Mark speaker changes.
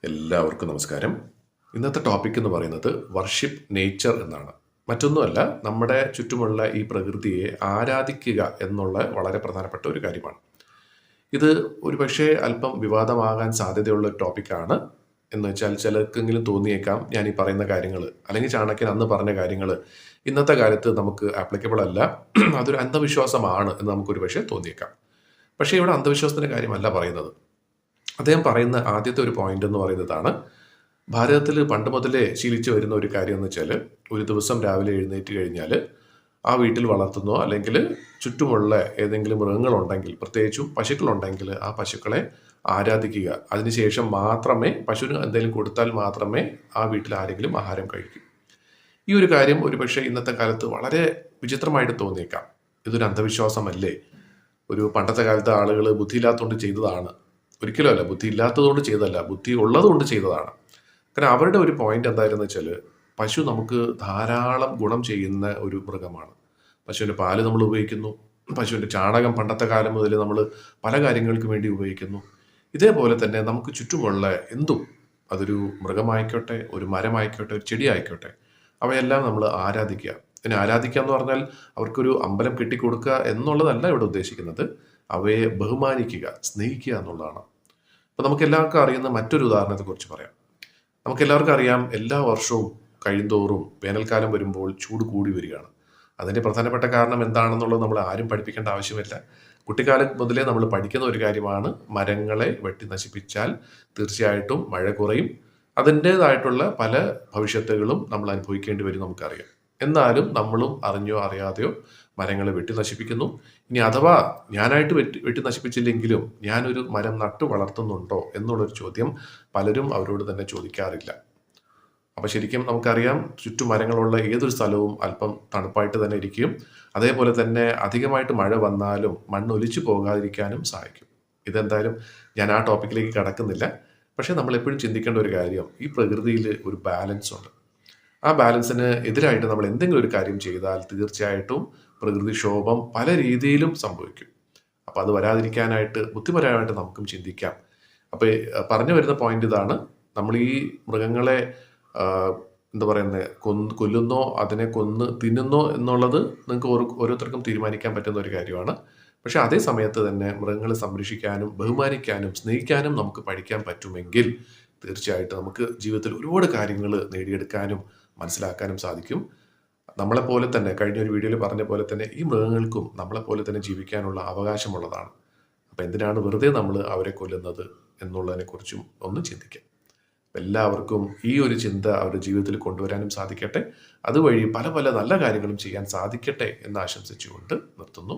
Speaker 1: എല്ലാവർക്കും നമസ്കാരം. ഇന്നത്തെ ടോപ്പിക് എന്ന് പറയുന്നത് വർഷിപ്പ് നേച്ചർ എന്നാണ്. മറ്റൊന്നുമല്ല, നമ്മുടെ ചുറ്റുമുള്ള ഈ പ്രകൃതിയെ ആരാധിക്കുക എന്നുള്ള വളരെ പ്രധാനപ്പെട്ട ഒരു കാര്യമാണ്. ഇത് ഒരുപക്ഷെ അല്പം വിവാദമാകാൻ സാധ്യതയുള്ള ഒരു ടോപ്പിക്കാണ്. എന്ന് വെച്ചാൽ ചിലർക്കെങ്കിലും തോന്നിയേക്കാം ഞാൻ ഈ പറയുന്ന കാര്യങ്ങൾ, അല്ലെങ്കിൽ ചാണക്യൻ അന്ന് പറഞ്ഞ കാര്യങ്ങൾ ഇന്നത്തെ കാലത്ത് നമുക്ക് ആപ്ലിക്കബിൾ അല്ല, അതൊരു അന്ധവിശ്വാസമാണ് എന്ന് നമുക്കൊരു പക്ഷേ തോന്നിയേക്കാം. പക്ഷേ ഇവിടെ അന്ധവിശ്വാസത്തിൻ്റെ കാര്യമല്ല പറയുന്നത്. അദ്ദേഹം പറയുന്ന ആദ്യത്തെ ഒരു പോയിന്റ് എന്ന് പറയുന്നതാണ്, ഭാരതത്തിൽ പണ്ട് മുതലേ ശീലിച്ചു വരുന്ന ഒരു കാര്യം എന്ന് വെച്ചാൽ, ഒരു ദിവസം രാവിലെ എഴുന്നേറ്റ് കഴിഞ്ഞാൽ ആ വീട്ടിൽ വളർത്തുന്നോ അല്ലെങ്കിൽ ചുറ്റുമുള്ള ഏതെങ്കിലും മൃഗങ്ങളുണ്ടെങ്കിൽ, പ്രത്യേകിച്ചും പശുക്കളുണ്ടെങ്കിൽ ആ പശുക്കളെ ആരാധിക്കുക. അതിനുശേഷം മാത്രമേ, പശുവിന് എന്തെങ്കിലും കൊടുത്താൽ മാത്രമേ ആ വീട്ടിൽ ആരെങ്കിലും ആഹാരം കഴിക്കൂ. ഈ ഒരു കാര്യം ഒരുപക്ഷെ ഇന്നത്തെ കാലത്ത് വളരെ വിചിത്രമായിട്ട് തോന്നിയേക്കാം. ഇതൊരു അന്ധവിശ്വാസമല്ലേ? ഒരു പണ്ടത്തെ കാലത്തെ ആളുകൾ ബുദ്ധിയില്ലാത്തതുകൊണ്ട് ചെയ്തതാണ്. ഒരിക്കലും അല്ല, ബുദ്ധി ഇല്ലാത്തതുകൊണ്ട് ചെയ്തതല്ല, ബുദ്ധി ഉള്ളതുകൊണ്ട് ചെയ്തതാണ്. കാരണം അവരുടെ ഒരു പോയിന്റ് എന്തായിരുന്നു വെച്ചാൽ, പശു നമുക്ക് ധാരാളം ഗുണം ചെയ്യുന്ന ഒരു മൃഗമാണ്. പശുവിൻ്റെ പാല് നമ്മൾ ഉപയോഗിക്കുന്നു, പശുവിൻ്റെ ചാണകം പണ്ടത്തെ കാലം മുതൽ നമ്മൾ പല കാര്യങ്ങൾക്ക് വേണ്ടി ഉപയോഗിക്കുന്നു. ഇതേപോലെ തന്നെ നമുക്ക് ചുറ്റുമുള്ള എന്തും, അതൊരു മൃഗമായിക്കോട്ടെ, ഒരു മരമായിക്കോട്ടെ, ഒരു ചെടി ആയിക്കോട്ടെ, അവയെല്ലാം നമ്മൾ ആരാധിക്കുക. പിന്നെ ആരാധിക്കുക എന്ന് പറഞ്ഞാൽ അവർക്കൊരു അമ്പലം കെട്ടിക്കൊടുക്കുക എന്നുള്ളതല്ല ഇവിടെ ഉദ്ദേശിക്കുന്നത്. അവയെ ബഹുമാനിക്കുക, സ്നേഹിക്കുക എന്നുള്ളതാണ്. അപ്പോൾ നമുക്ക് എല്ലാവർക്കും അറിയുന്ന മറ്റൊരു ഉദാഹരണത്തെക്കുറിച്ച് പറയാം. നമുക്കെല്ലാവർക്കും അറിയാം, എല്ലാ വർഷവും കഴിയുന്തോറും വേനൽക്കാലം വരുമ്പോൾ ചൂട് കൂടി വരികയാണ്. അതിൻ്റെ പ്രധാനപ്പെട്ട കാരണം എന്താണെന്നുള്ളത് നമ്മൾ ആരും പഠിപ്പിക്കേണ്ട ആവശ്യമില്ല. കുട്ടിക്കാലം മുതലേ നമ്മൾ പഠിക്കുന്ന ഒരു കാര്യമാണ്, മരങ്ങളെ വെട്ടി നശിപ്പിച്ചാൽ തീർച്ചയായിട്ടും മഴ കുറയും. അതിൻ്റേതായിട്ടുള്ള പല ഭവിഷ്യത്തുകളും നമ്മൾ അനുഭവിക്കേണ്ടി വരും, നമുക്കറിയാം. എന്നാലും നമ്മളും അറിഞ്ഞോ അറിയാതെയോ മരങ്ങളെ വെട്ടി നശിപ്പിക്കുന്നു. ഇനി അഥവാ ഞാനായിട്ട് വെട്ടി നശിപ്പിച്ചില്ലെങ്കിലും ഞാനൊരു മരം നട്ടു വളർത്തുന്നുണ്ടോ എന്നുള്ളൊരു ചോദ്യം പലരും അവരോട് തന്നെ ചോദിക്കാറില്ല. അപ്പോൾ ശരിക്കും നമുക്കറിയാം, ചുറ്റും മരങ്ങളുള്ള ഏതൊരു സ്ഥലവും അല്പം തണുപ്പായിട്ട് തന്നെ ഇരിക്കും. അതേപോലെ തന്നെ അധികമായിട്ട് മഴ വന്നാലും മണ്ണ് ഒലിച്ചു പോകാതിരിക്കാനും സഹായിക്കും. ഇതെന്തായാലും ഞാൻ ആ ടോപ്പിക്കിലേക്ക് കടക്കുന്നില്ല. പക്ഷേ നമ്മൾ എപ്പോഴും ചിന്തിക്കേണ്ട ഒരു കാര്യം, ഈ പ്രകൃതിയിൽ ഒരു ബാലൻസ് ഉണ്ട്. ആ ബാലൻസിന് എതിരായിട്ട് നമ്മൾ എന്തെങ്കിലും ഒരു കാര്യം ചെയ്താൽ തീർച്ചയായിട്ടും പ്രകൃതിക്ഷോഭം പല രീതിയിലും സംഭവിക്കും. അപ്പോൾ അത് വരാതിരിക്കാനായിട്ട് ബുദ്ധിപരമായിട്ട് നമുക്കും ചിന്തിക്കാം. അപ്പോൾ പറഞ്ഞു വരുന്ന പോയിന്റ് ഇതാണ്, നമ്മൾ ഈ മൃഗങ്ങളെ എന്താ പറയുന്നത്, കൊല്ലുന്നോ അതിനെ കൊന്ന് തിന്നുന്നോ എന്നുള്ളത് നിങ്ങൾക്ക് ഓരോരുത്തർക്കും തീരുമാനിക്കാൻ പറ്റുന്ന ഒരു കാര്യമാണ്. പക്ഷെ അതേ സമയത്ത് തന്നെ മൃഗങ്ങളെ സംരക്ഷിക്കാനും ബഹുമാനിക്കാനും സ്നേഹിക്കാനും നമുക്ക് പഠിക്കാൻ പറ്റുമെങ്കിൽ തീർച്ചയായിട്ടും നമുക്ക് ജീവിതത്തിൽ ഒരുപാട് കാര്യങ്ങൾ നേടിയെടുക്കാനും മനസ്സിലാക്കാനും സാധിക്കും. നമ്മളെപ്പോലെ തന്നെ, കഴിഞ്ഞ ഒരു വീഡിയോയിൽ പറഞ്ഞ പോലെ തന്നെ, ഈ മൃഗങ്ങൾക്കും നമ്മളെപ്പോലെ തന്നെ ജീവിക്കാനുള്ള അവകാശമുള്ളതാണ്. അപ്പം എന്തിനാണ് വെറുതെ നമ്മൾ അവരെ കൊല്ലുന്നത് എന്നുള്ളതിനെക്കുറിച്ചും ഒന്ന് ചിന്തിക്കാം. എല്ലാവർക്കും ഈ ഒരു ചിന്ത അവരുടെ ജീവിതത്തിൽ കൊണ്ടുവരാനും സാധിക്കട്ടെ. അതുവഴി പല പല നല്ല കാര്യങ്ങളും ചെയ്യാൻ സാധിക്കട്ടെ എന്ന് ആശംസിച്ചുകൊണ്ട് നിർത്തുന്നു.